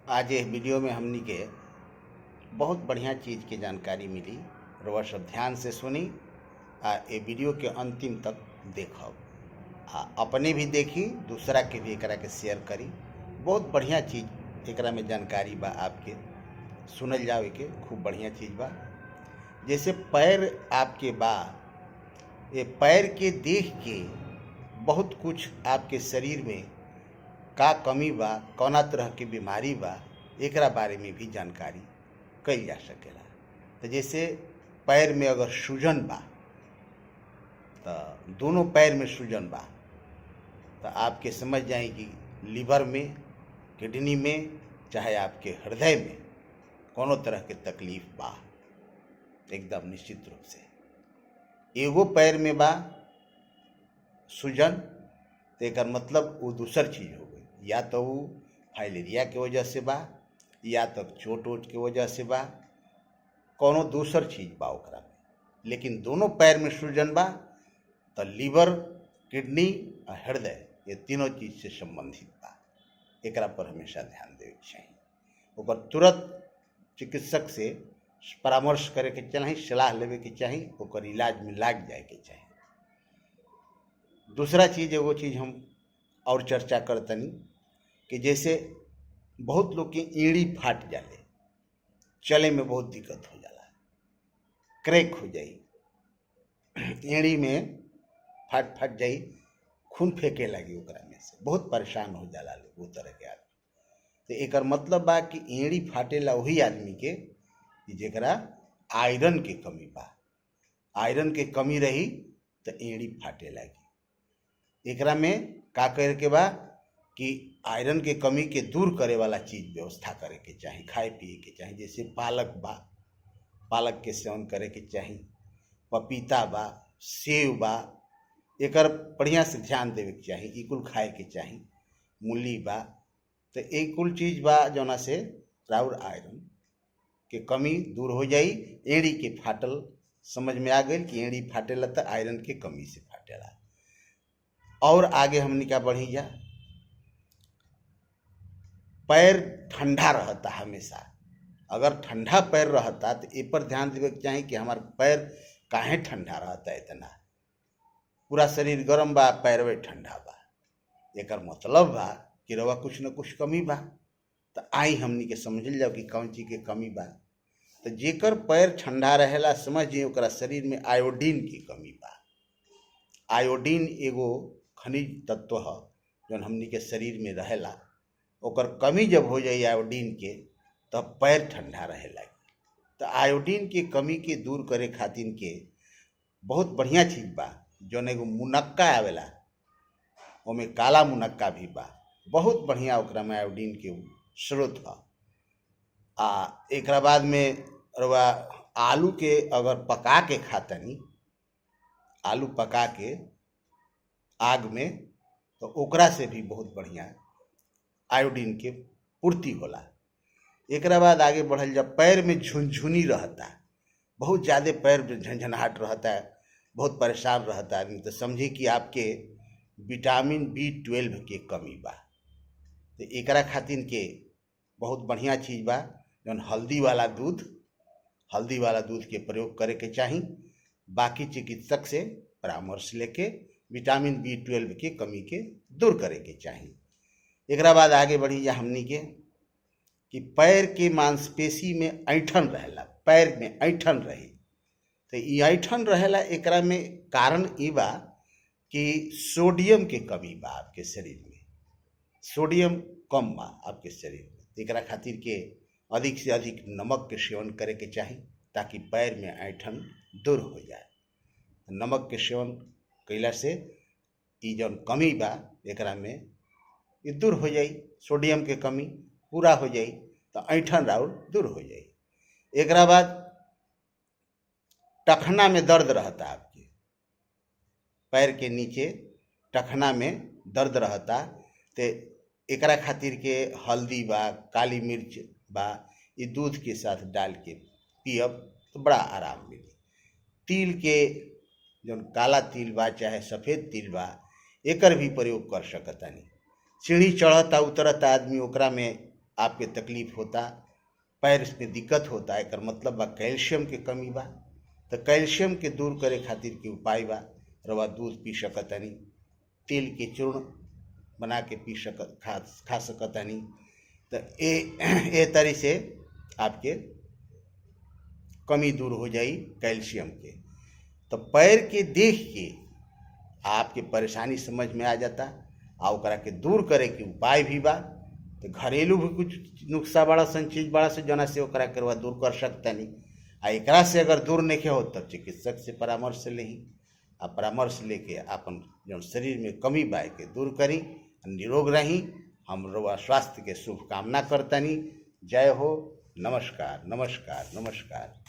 आज ये वीडियो में हमनी के बहुत बढ़िया चीज़ के जानकारी मिली। रउआ सब ध्यान से सुनी आ ये वीडियो के अंतिम तक देखब आ अपने भी देखी, दूसरा के भी एकरा के शेयर करी। बहुत बढ़िया चीज़ एकरा में जानकारी बा, आपके सुनल जावे के खूब बढ़िया चीज़ बा। जैसे पैर आपके बा, ये पैर के देख के बहुत कुछ आपके शरीर में का कमी बा, कौना तरह की बीमारी बा, एकरा बारे में भी जानकारी कईल जा सकेला। तो जैसे पैर में अगर सूजन बा, तो दोनों पैर में सूजन बा, तो आपके समझ जाए कि लीवर में, किडनी में, चाहे आपके हृदय में कोनो तरह के तकलीफ बा, एकदम निश्चित रूप से। एगो पैर में बा सूजन, तो एक मतलब वो दूसर चीज़ हो गई, या तो वो फाइलेरिया के वजह से बा, या तो चोट वोट के वजह से बा, कोनो दूसर चीज़ बा ओकरा में। लेकिन दोनों पैर में सूजन बा तो लीवर, किडनी और हृदय, ये तीनों चीज़ से संबंधित बा। एकरा पर हमेशा ध्यान देवे के चाहिए। ओकर तुरंत चिकित्सक से परामर्श करे के चाही, सलाह लेवे के चाही, ओकर इलाज में लाग जाए के चाही। दूसरा चीज़, एगो चीज़ हम और चर्चा करतनी कि जैसे बहुत लोग के एड़ी फाट जाले, चले में बहुत दिक्कत हो जाला, क्रैक हो जाई, एड़ी में फट जाई, खून फेंके लगी ओकरा में से, बहुत परेशान हो जाला लोग वो तरह के आदमी। तो एकर मतलब बा कि एड़ी फाटेला वही आदमी के जेकरा आयरन के कमी बा। आयरन के कमी रही तो एड़ी फाटे लगी। एकरा में का करे के बा कि आयरन के कमी के दूर करे वाला चीज़ व्यवस्था करे के चाही, खाए पिए के चाही। जैसे पालक बा, पालक के सेवन करे के चाही, पपीता बा, सेव बा, एकर बढ़िया से ध्यान देवे के चाही, ई कुल खाए के चाही। मूली बा, तो एक कुल चीज़ बा जौना से राउर आयरन के कमी दूर हो जाई। एड़ी के फाटल समझ में आ गई कि एड़ी फाटेला तो आयरन के कमी से फाटेला। और आगे हमनी का बढ़ी जा, पैर ठंडा रहता हमेशा। अगर ठंडा पैर रहता तो ए पर ध्यान देवे के चाही कि हमार पैर काहे ठंडा रहता है। इतना पूरा शरीर गर्म बा, पैर में ठंडा बा, एकर मतलब बा कि रवा कुछ न कुछ कमी बा। तो आई हमनी के समझल जाओ कि कौन चीज़ के कमी बा। तो जेकर पैर ठंडा रहेला, समझिए ओकरा शरीर में आयोडीन की कमी बा। आयोडीन एगो खनिज तत्व है जौन हमनी के शरीर में रहेला। ओकर कमी जब हो जाए आयोडीन के, तब पैर ठंडा रहे लगी। तो आयोडीन के कमी के दूर करे खातिर के बहुत बढ़िया चीज़ बा जौन एगो मुनक्का आवेला, ओमे काला मुनक्का भी बा, बहुत बढ़िया ओकरा में आयोडीन के स्रोत है। एकरा बाद में रवा आलू के अगर पका के खातनी, आलू पका के आग में, तो ओकरा से भी बहुत बढ़िया आयोडीन के पूर्ति होला। एकरा बाद आगे बढ़ल जब पैर में झुनझुनी रहता, बहुत ज़्यादा पैर में झंझनाहट रहता है, बहुत परेशान रहता आदमी, तो समझी कि आपके विटामिन B12 के कमी बा। तो एकरा खातिर के बहुत बढ़िया चीज़ बा जौन हल्दी वाला दूध के प्रयोग करे के चाही। बाकी चिकित्सक से परामर्श लेके विटामिन B12 के कमी के दूर करे के चाही। एकरा बाद आगे बढ़ी जा हमनी के कि पैर के मांसपेशी में ऐंठन रहेला, पैर में ऐंठन रही, तो ये ऐंठन रहेला। एकरा में कारण ई बा कि सोडियम के कमी बा आपके शरीर में, सोडियम कम बा आपके शरीर में। एकरा खातिर के अधिक से अधिक नमक के सेवन करे के चाही ताकि पैर में ऐंठन दूर हो जाए। नमक के सेवन कैला से ई जौन कमी बा एकरा में ये दूर हो जाई, सोडियम के कमी पूरा हो जाई, तो ऐंठन राउर दूर हो जाई। एकरा बाद टखना में दर्द रहता, आपके पैर के नीचे टखना में दर्द रहता, तो एकरा खातिर के हल्दी बा, काली मिर्च बा, ये दूध के साथ डाल के पियब तो बड़ा आराम मिली। तिल के जौन काला तिल बा चाहे सफ़ेद तिल बा, एकर भी प्रयोग कर सकतानी। सीढ़ी चढ़ता उतरता आदमी, ओकरा में आपके तकलीफ होता, पैर में दिक्कत होता, एकर मतलब बा कैल्शियम के कमी बा। तो कैल्शियम के दूर करे खातिर के उपाय बा, रवा दूध पी सकतानी, तेल के चूर्ण बना के पी खा सकतानी। तो ए तरी से आपके कमी दूर हो जाई कैल्शियम के। तो पैर के देख के आपके परेशानी समझ में आ जाता, आ ओकरा के दूर करे के उपाय भी बा। तो घरेलू भी कुछ नुस्खा बड़ा सन चीज बड़ा से जना से ओकरा के दूर कर सकतानी। आ एकरा से अगर दूर नहीं हो तब चिकित्सक से परामर्श लेही, आ परामर्श लेके अपन जो शरीर में कमी बा के दूर करी, निरोग रही। हम रउआ स्वास्थ्य के शुभकामना करतनी। जय हो। नमस्कार नमस्कार नमस्कार।